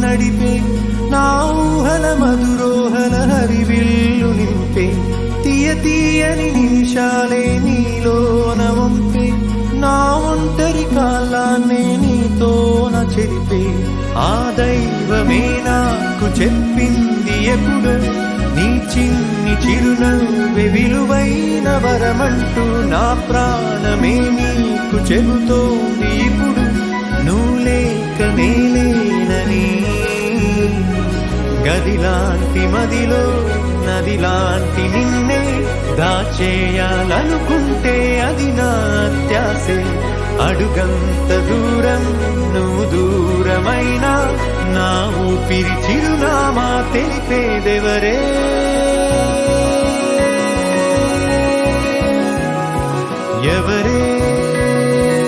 నడిపే నా ఊహల మధురోహల హరివిల్లు నింపే తీయ తీయని నిమిషాలే నీలోన వంపే నా ఒంటరి కాలాన్నే నీతోన చెరిపే ఆ దైవమే నాకు చెప్పింది ఎప్పుడు నీ చిన్ని చిరునవ్వె విలువైన వరమంటూ నా ప్రాణమే నీకు చెబుతోంది ఇప్పుడు నువ్వు లేక నేలేనని గదిలాంటి మదిలో నదిలాంటి నిన్నే దాచేయాలనుకుంటే అది నా అత్యాసే అడుగంత దూరం నువ్వు దూరమైనా నా ఊపిరి చిరునామా తెలిపేదెవరే ఎవరే